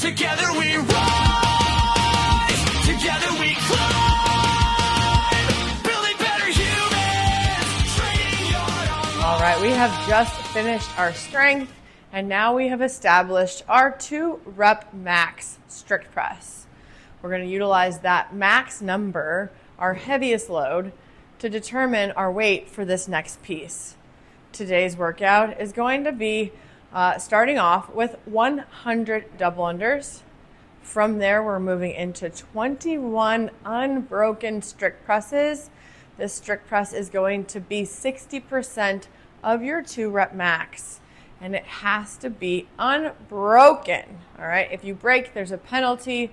Together we rise, together we climb. Building better humans, training yard online. All right, we have just finished our strength, and now we have established our 2 rep max strict press. We're going to utilize that max number, our heaviest load, to determine our weight for this next piece. Today's workout is going to be starting off with 100 double unders. From there, we're moving into 21 unbroken strict presses. This strict press is going to be 60% of your 2 rep max, and it has to be unbroken. All right, if you break, there's a penalty,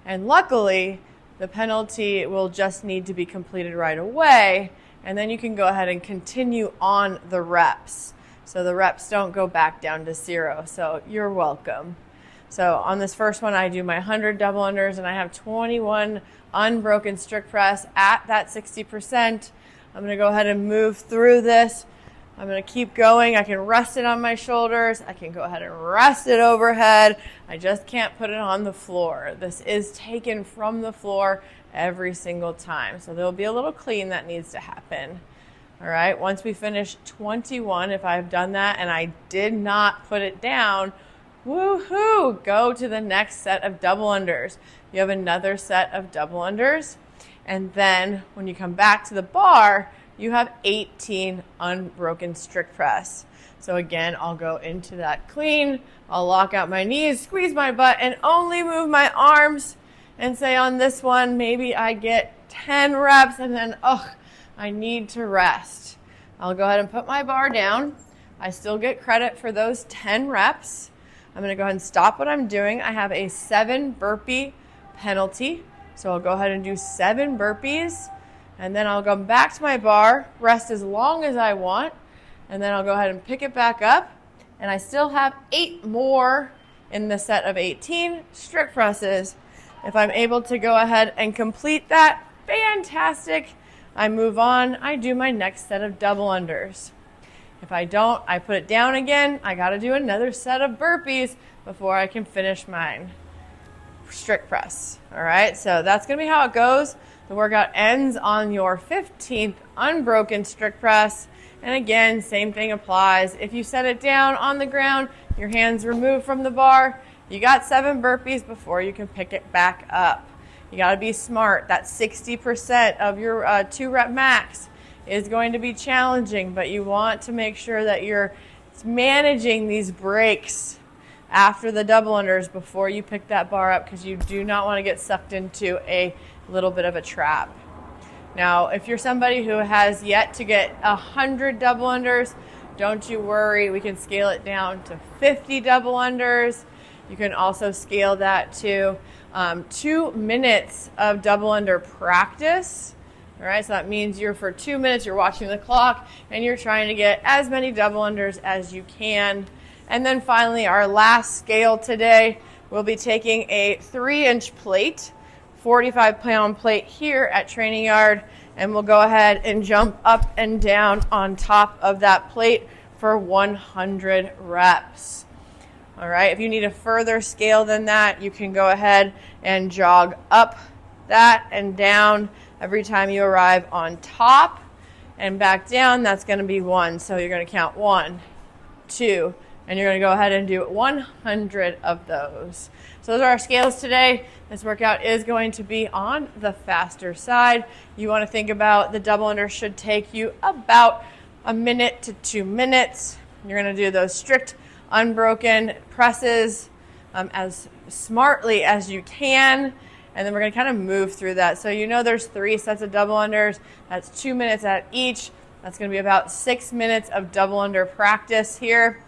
and luckily, the penalty will just need to be completed right away, and then you can go ahead and continue on the reps. So the reps don't go back down to 0. So you're welcome. So on this first one, I do my 100 double unders, and I have 21 unbroken strict press at that 60%. I'm going to go ahead and move through this. I'm going to keep going. I can rest it on my shoulders. I can go ahead and rest it overhead. I just can't put it on the floor. This is taken from the floor every single time. So there'll be a little clean that needs to happen. All right, once we finish 21, if I've done that and I did not put it down, woohoo, go to the next set of double unders. You have another set of double unders. And then when you come back to the bar, you have 18 unbroken strict press. So again, I'll go into that clean. I'll lock out my knees, squeeze my butt, and only move my arms. And say on this one, maybe I get 10 reps, and then, I need to rest. I'll go ahead and put my bar down. I still get credit for those 10 reps. I'm going to go ahead and stop what I'm doing. I have a 7 burpee penalty. So I'll go ahead and do 7 burpees. And then I'll go back to my bar, rest as long as I want, and then I'll go ahead and pick it back up. And I still have 8 more in the set of 18 strict presses. If I'm able to go ahead and complete that, fantastic. I move on. I do my next set of double unders. If I don't, I put it down again. I got to do another set of burpees before I can finish mine. Strict press. All right, so that's going to be how it goes. The workout ends on your 15th unbroken strict press. And again, same thing applies. If you set it down on the ground, your hands removed from the bar, you got 7 burpees before you can pick it back up. You got to be smart. That 60% of your 2 rep max is going to be challenging, but you want to make sure that you're managing these breaks after the double unders before you pick that bar up, because you do not want to get sucked into a little bit of a trap. Now, if you're somebody who has yet to get 100 double unders, don't you worry. We can scale it down to 50 double unders. You can also scale that to 2 minutes of double under practice. All right, so that means for 2 minutes, you're watching the clock and you're trying to get as many double unders as you can. And then finally, our last scale today, we'll be taking a 3-inch plate, 45-pound plate here at Training Yard, and we'll go ahead and jump up and down on top of that plate for 100 reps. All right, if you need a further scale than that, you can go ahead and jog up that and down every time you arrive on top, and back down. That's going to be 1. So you're going to count 1, 2, and you're going to go ahead and do 100 of those. So those are our scales today. This workout is going to be on the faster side. You want to think about the double under should take you about 1 minute to 2 minutes. You're going to do those strict unbroken presses as smartly as you can, and then we're going to kind of move through that. So there's 3 sets of double unders. That's 2 minutes at each. That's going to be about 6 minutes of double under practice here.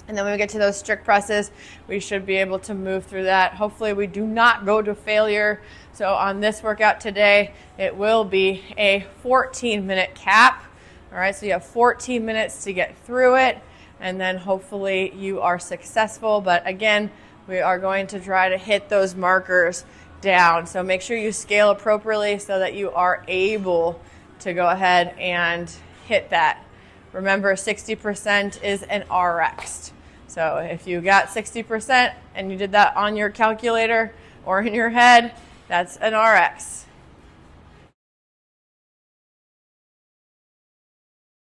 And then when we get to those strict presses, we should be able to move through that. Hopefully we do not go to failure. So on this workout today, it will be a 14-minute cap. All right, so you have 14 minutes to get through it, and then hopefully you are successful. But again, we are going to try to hit those markers down. So make sure you scale appropriately so that you are able to go ahead and hit that. Remember, 60% is an RX. So if you got 60% and you did that on your calculator or in your head, that's an RX.